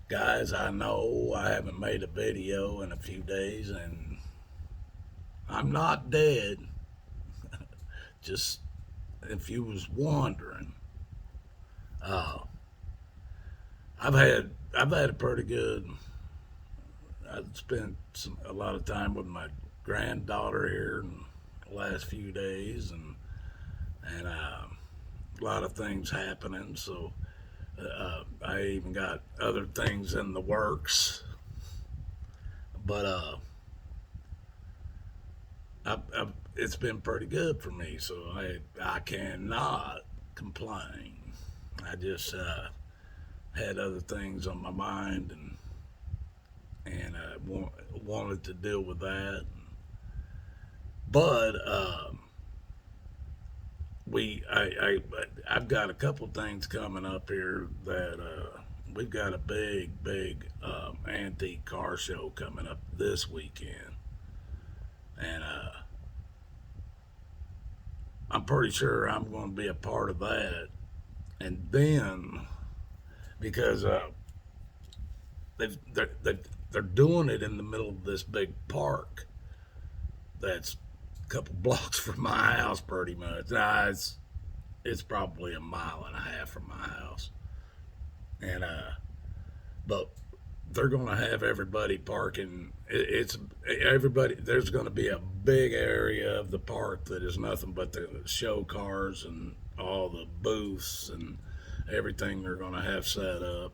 Guys, I know I haven't made a video in a few days and I'm not dead. Just if you was wondering, uh, I've had a pretty good. I spent a lot of time with my granddaughter here in the last few days, and a lot of things happening. So I even got other things in the works, but it's been pretty good for me. So I cannot complain. I just had other things on my mind and wanted to deal with that. But I've got a couple things coming up here that we've got a big antique car show coming up this weekend, and I'm pretty sure I'm going to be a part of that. And then because they're doing it in the middle of this big park that's a couple blocks from my house, pretty much. Nah, it's probably a mile and a half from my house, and but they're going to have everybody parking. It's everybody. There's going to be a big area of the park that is nothing but the show cars and all the booths and everything they're going to have set up.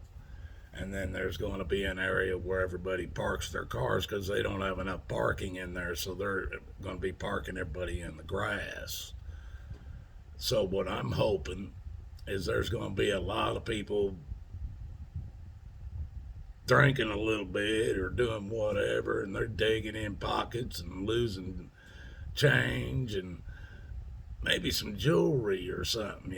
And then there's going to be an area where everybody parks their cars because they don't have enough parking in there, so they're going to be parking everybody in the grass. So what I'm hoping is there's going to be a lot of people drinking a little bit or doing whatever, and they're digging in pockets and losing change and maybe some jewelry or something.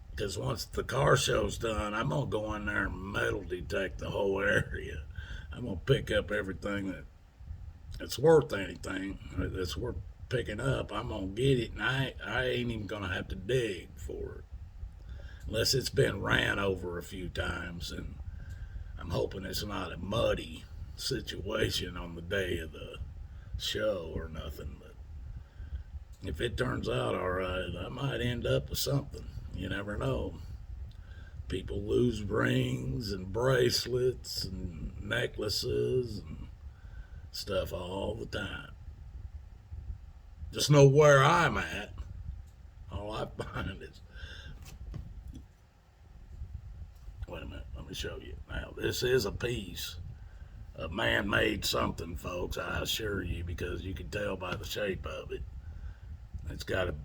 Because once the car show's done, I'm gonna go in there and metal detect the whole area. I'm gonna pick up everything that's worth anything that's worth picking up. I'm gonna get it, and I ain't even gonna have to dig for it unless it's been ran over a few times. And I'm hoping it's not a muddy situation on the day of the show or nothing. But if it turns out all right, I might end up with something. You never know. People lose rings and bracelets and necklaces and stuff all the time. Just know where I'm at. All I find is. Wait a minute, let me show you. Now, this is a piece of man made something, folks, I assure you, because you can tell by the shape of it. It's got a.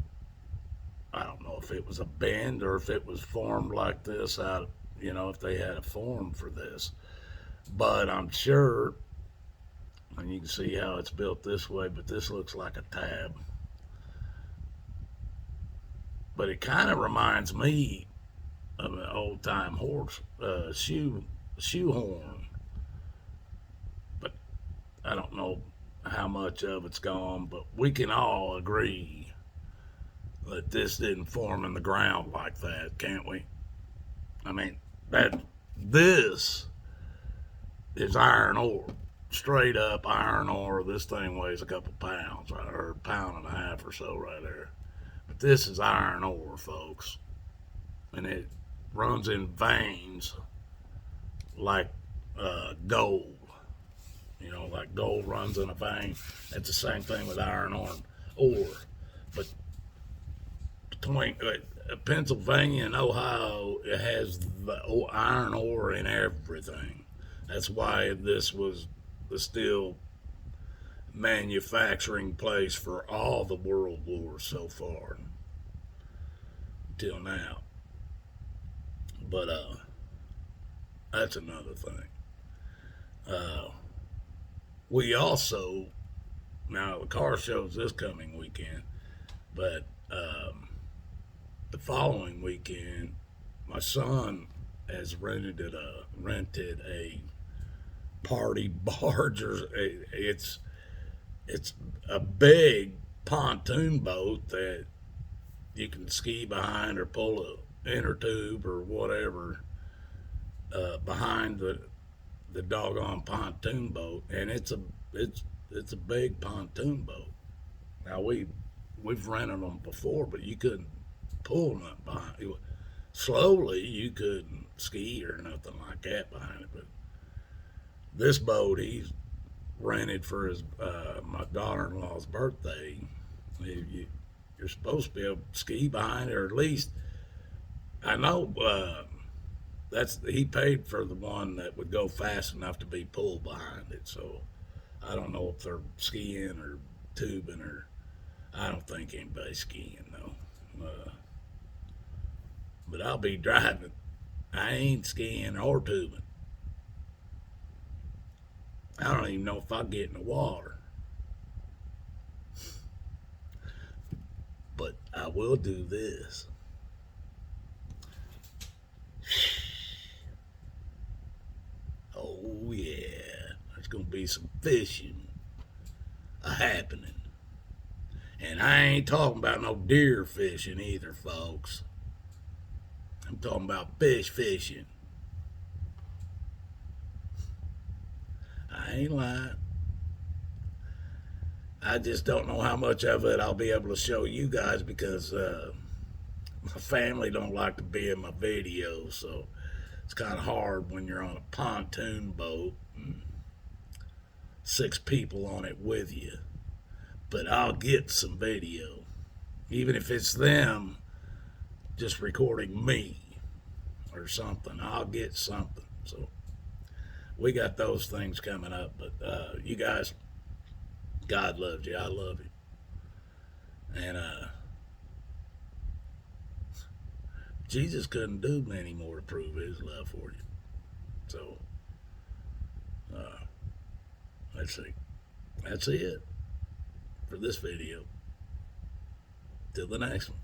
I don't know if it was a bend or if it was formed like this if they had a form for this. But I'm sure, and you can see how it's built this way, but this looks like a tab. But it kind of reminds me of an old time horse shoe horn. But I don't know how much of it's gone, but we can all agree that this didn't form in the ground like that, can't we? I mean, this is iron ore, straight up iron ore. This thing weighs a couple pounds, right, or a pound and a half or so, right there. But this is iron ore, folks, and it runs in veins like gold. Like gold runs in a vein. It's the same thing with iron ore. But between Pennsylvania and Ohio, it has the iron ore in everything. That's why this was the steel manufacturing place for all the world wars so far till now. But that's another thing. Uh, we also now the car show's this coming weekend, but the following weekend, my son has rented a party barge. It's a big pontoon boat that you can ski behind or pull a inner tube or whatever behind the doggone pontoon boat, and it's a big pontoon boat. Now we've rented them before, but you couldn't pull nothing behind it. Slowly, you couldn't ski or nothing like that behind it. But this boat, he's rented for his my daughter-in-law's birthday. You're supposed to be able to ski behind it, or at least I know that's he paid for the one that would go fast enough to be pulled behind it. So I don't know if they're skiing or tubing or I don't think anybody's skiing though. But I'll be driving. I ain't skiing or tubing. I don't even know if I get in the water. But I will do this. Oh yeah, there's gonna be some fishing a happening. And I ain't talking about no deer fishing either, folks. I'm talking about fish fishing. I ain't lying. I just don't know how much of it I'll be able to show you guys because my family don't like to be in my videos, so it's kind of hard when you're on a pontoon boat and 6 people on it with you. But I'll get some video, even if it's them just recording me or something. I'll get something. So we got those things coming up. But you guys, God loves you. I love you. And Jesus couldn't do many more to prove his love for you. So let's see. That's it for this video. Till the next one.